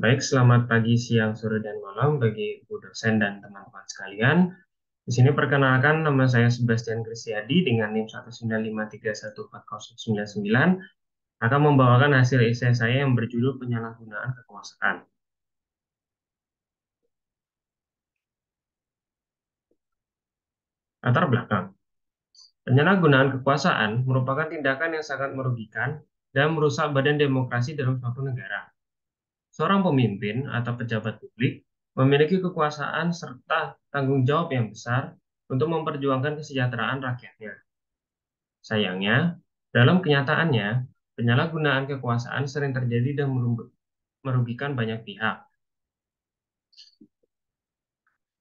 Baik, selamat pagi, siang, sore, dan malam bagi Bu dosen dan teman-teman sekalian. Di sini perkenalkan nama saya Sebastian Kristiadi dengan NIM 195314099 akan membawakan hasil esai saya yang berjudul Penyalahgunaan Kekuasaan. Latar belakang. Penyalahgunaan kekuasaan merupakan tindakan yang sangat merugikan dan merusak badan demokrasi dalam suatu negara. Seorang pemimpin atau pejabat publik memiliki kekuasaan serta tanggung jawab yang besar untuk memperjuangkan kesejahteraan rakyatnya. Sayangnya, dalam kenyataannya, penyalahgunaan kekuasaan sering terjadi dan merugikan banyak pihak.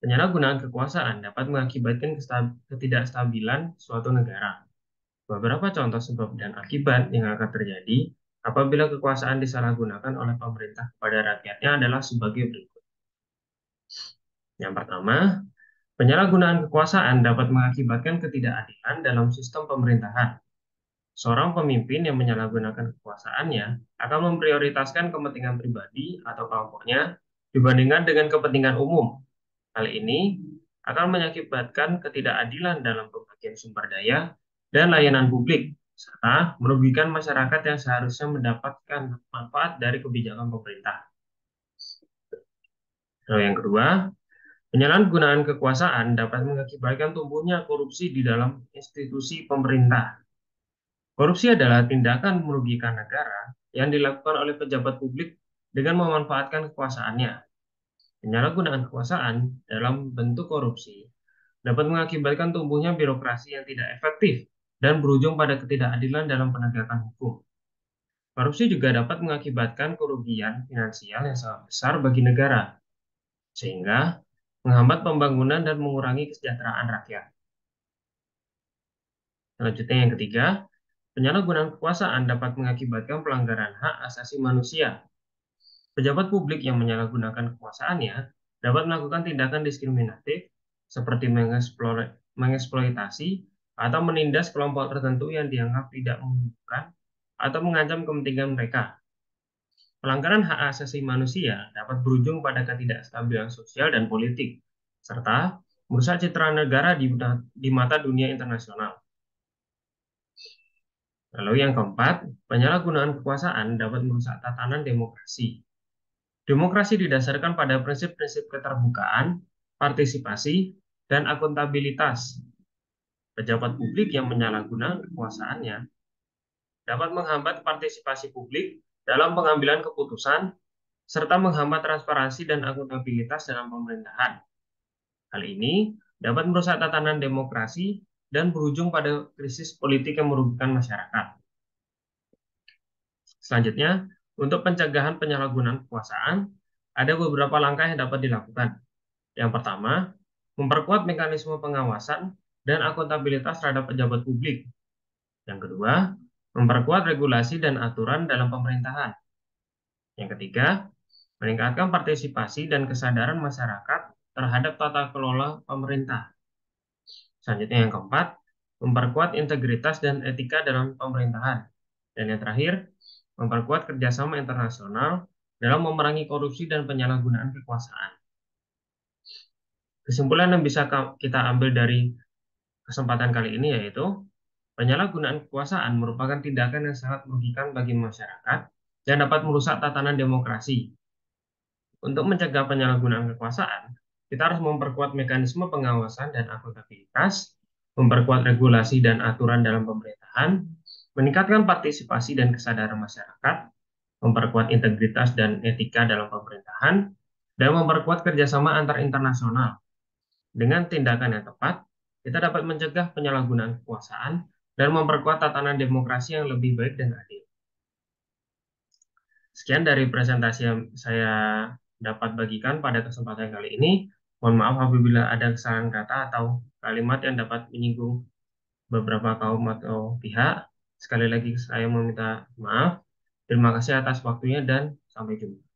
Penyalahgunaan kekuasaan dapat mengakibatkan ketidakstabilan suatu negara. Beberapa contoh sebab dan akibat yang akan terjadi apabila kekuasaan disalahgunakan oleh pemerintah kepada rakyatnya adalah sebagai berikut. Yang pertama, penyalahgunaan kekuasaan dapat mengakibatkan ketidakadilan dalam sistem pemerintahan. Seorang pemimpin yang menyalahgunakan kekuasaannya akan memprioritaskan kepentingan pribadi atau kelompoknya dibandingkan dengan kepentingan umum. Hal ini akan mengakibatkan ketidakadilan dalam pembagian sumber daya dan layanan publik, serta merugikan masyarakat yang seharusnya mendapatkan manfaat dari kebijakan pemerintah. Lalu yang kedua, penyalahgunaan kekuasaan dapat mengakibatkan tumbuhnya korupsi di dalam institusi pemerintah. Korupsi adalah tindakan merugikan negara yang dilakukan oleh pejabat publik dengan memanfaatkan kekuasaannya. Penyalahgunaan kekuasaan dalam bentuk korupsi dapat mengakibatkan tumbuhnya birokrasi yang tidak efektif dan berujung pada ketidakadilan dalam penegakan hukum. Korupsi juga dapat mengakibatkan kerugian finansial yang sangat besar bagi negara, sehingga menghambat pembangunan dan mengurangi kesejahteraan rakyat. Selanjutnya yang ketiga, penyalahgunaan kekuasaan dapat mengakibatkan pelanggaran hak asasi manusia. Pejabat publik yang menyalahgunakan kekuasaannya dapat melakukan tindakan diskriminatif seperti mengeksploitasi atau menindas kelompok tertentu yang dianggap tidak menguntungkan atau mengancam kepentingan mereka. Pelanggaran hak asasi manusia dapat berujung pada ketidakstabilan sosial dan politik, serta merusak citra negara di mata dunia internasional. Lalu yang keempat, penyalahgunaan kekuasaan dapat merusak tatanan demokrasi. Demokrasi didasarkan pada prinsip-prinsip keterbukaan, partisipasi, dan akuntabilitas. Pejabat publik yang menyalahgunakan kekuasaannya dapat menghambat partisipasi publik dalam pengambilan keputusan, serta menghambat transparansi dan akuntabilitas dalam pemerintahan. Hal ini dapat merusak tatanan demokrasi dan berujung pada krisis politik yang merugikan masyarakat. Selanjutnya, untuk pencegahan penyalahgunaan kekuasaan, ada beberapa langkah yang dapat dilakukan. Yang pertama, memperkuat mekanisme pengawasan dan akuntabilitas terhadap pejabat publik. Yang kedua, memperkuat regulasi dan aturan dalam pemerintahan. Yang ketiga, meningkatkan partisipasi dan kesadaran masyarakat terhadap tata kelola pemerintah. Selanjutnya yang keempat, memperkuat integritas dan etika dalam pemerintahan. Dan yang terakhir, memperkuat kerjasama internasional dalam memerangi korupsi dan penyalahgunaan kekuasaan. Kesimpulan yang bisa kita ambil dari kesempatan kali ini yaitu penyalahgunaan kekuasaan merupakan tindakan yang sangat merugikan bagi masyarakat dan dapat merusak tatanan demokrasi. Untuk mencegah penyalahgunaan kekuasaan, kita harus memperkuat mekanisme pengawasan dan akuntabilitas, memperkuat regulasi dan aturan dalam pemerintahan, meningkatkan partisipasi dan kesadaran masyarakat, memperkuat integritas dan etika dalam pemerintahan, dan memperkuat kerjasama antar internasional. Dengan tindakan yang tepat, kita dapat mencegah penyalahgunaan kekuasaan dan memperkuat tatanan demokrasi yang lebih baik dan adil. Sekian dari presentasi yang saya dapat bagikan pada kesempatan kali ini. Mohon maaf apabila ada kesalahan kata atau kalimat yang dapat menyinggung beberapa kaum atau pihak. Sekali lagi saya meminta maaf. Terima kasih atas waktunya dan sampai jumpa.